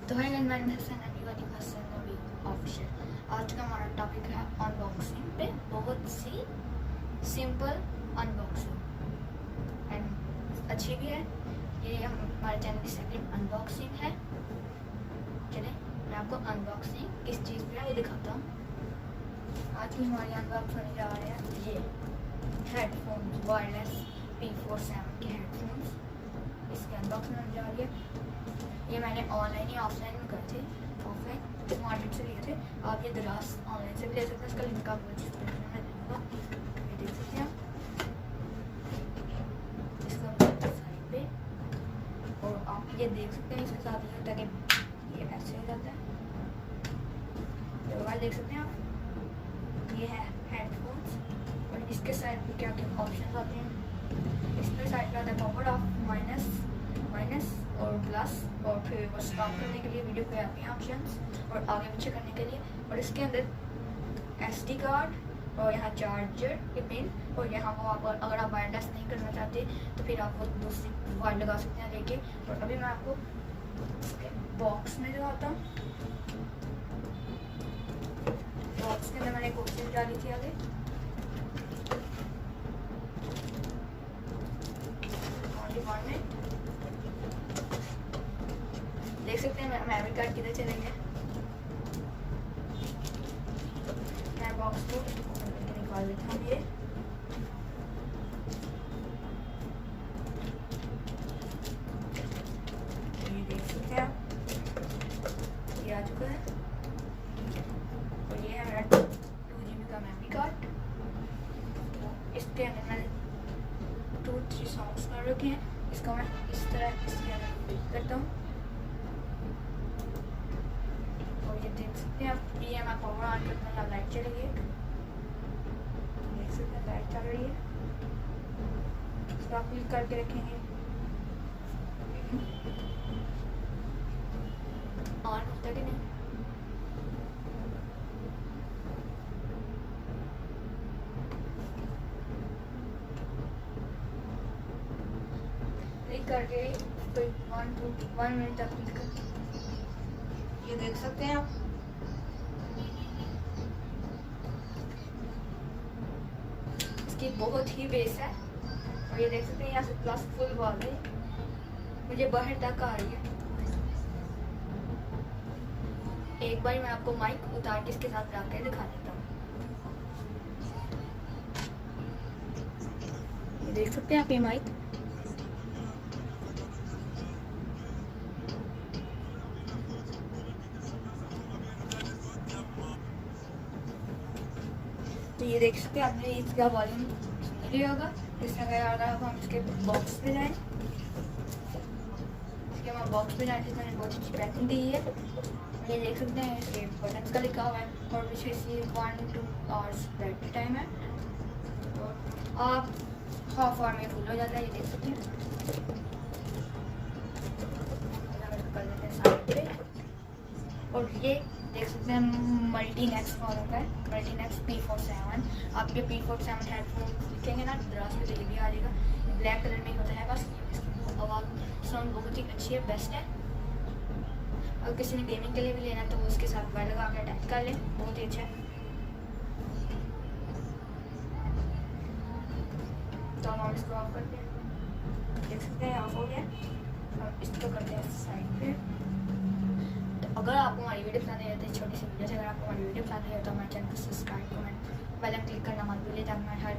तो है HassanNaveedOfficial। आज का हमारा टॉपिक है अनबॉक्सिंग पे, बहुत सी सिंपल अनबॉक्सिंग एंड अच्छी भी है। ये हमारे चैनल की सेकंड अनबॉक्सिंग है। चलिए मैं आपको अनबॉक्सिंग किस चीज़ पे है वो दिखाता हूँ। आज की हमारी अनबॉक्स होने जा रहे हैं ये हेडफोन्स, वायरलेस P47 के हेडफोन्स। इसकी अनबॉक्सिंग होने जा रही है। ये मैंने ऑनलाइन ही ऑफलाइन में करे थे, ऑफलाइन मार्केट से लिए थे। आप ये दराज ऑनलाइन से भी ले सकते हैं। इसका लिंक आपको डिस्क्रिप्शन में दूंगा, ये देख सकते हैं आप। इसका साइड पे और आप ये देख सकते हैं इसके साथ ये होता है कि ये ऐसे हो जाता है। तो देख सकते हैं आप, ये है हेडफोन्स और इसके साइड पे क्या क्या ऑप्शन आते हैं। इसके साइड पे आता है पावर ऑफ, माइनस और प्लस, और फिर वो स्टॉप करने के लिए वीडियो पे आते हैं ऑप्शंस, और आगे पीछे करने के लिए। और इसके अंदर SD कार्ड और यहाँ चार्जर के पिन, और यहाँ वो आप अगर आप वायरलेस नहीं करना चाहते तो फिर आप वो दूसरी वायर लगा सकते हैं लेके। और अभी मैं आपको बॉक्स में जो आता हूँ, बॉक्स के अंदर मैंने कोशिश डाली थी आगे। देख सकते हैं मेमोरी कार्ड किधर चले गए। मैं बॉक्स को निकाल लेता हूँ। ये देख सकते हैं आप, ये आ चुका है। और ये है मेरा 2GB का मेमोरी कार्ड। इसके अंदर मैंने 2-3 सॉन्ग्स कर रखे हैं। इसको मैं इस तरह इसके अंदर फिट करता हूँ। ये देख सकते हैं आप, ये मैं पावर ऑन करता हूँ, लाइट चली गई। देख सकते हैं लाइट चल रही है। इसको आप क्लिक करके रखेंगे, ऑन होता है कि नहीं। क्लिक करके कोई 1 मिनट तक क्लिक करके ये देख सकते हैं आप। इसकी बहुत ही बेस है। और ये देख सकते हैं यहाँ से प्लस फुल वॉल है, मुझे बाहर तक आ रही है। एक बार मैं आपको माइक उतार के इसके साथ लाकर दिखा देता हूँ। ये देख सकते हैं आप ये माइक। तो ये देख सकते हैं आपने इसका वॉल्यूम लिया होगा। इस तरह अगर हम इसके बॉक्स पे जाएं, इसके हम बॉक्स पे जाए, मैंने बहुत अच्छी पैकिंग दी है। ये देख सकते हैं इसके बटन का लिखा हुआ है, और पीछे इसकी 1-2 आवर्स बैटरी टाइम है। तो आप हाफ आवर में फुल हो जाता है। ये देख सकते हैं, कर देते हैं साइड पे। और ये देख सकते हैं मल्टीनेक्स मॉडल का है, मल्टीनेक्स P47। आप ये P47 हेडफोन लिखेंगे ना दराज में, तो ये भी आ जाएगा। ब्लैक कलर में ही होता है बस। इसकी आवाज़ साउंड बहुत ही अच्छी है, बेस्ट है। और किसी ने गेमिंग के लिए भी लेना तो वो उसके साथ वायर लगा के अटैच कर लें, बहुत ही अच्छा है। तो हम इसको ऑफ करते हैं, देख सकते हैं ऑफ हो गया। और इसको करते हैं साइड पे। अगर आपको हमारी वीडियो पसंद आई है, छोटी सी वीडियो से अगर आपको हमारी वीडियो पसंद आई है तो हमारे चैनल को subscribe, comment, bell icon click करना मत भूलिए, ताकि मैं हर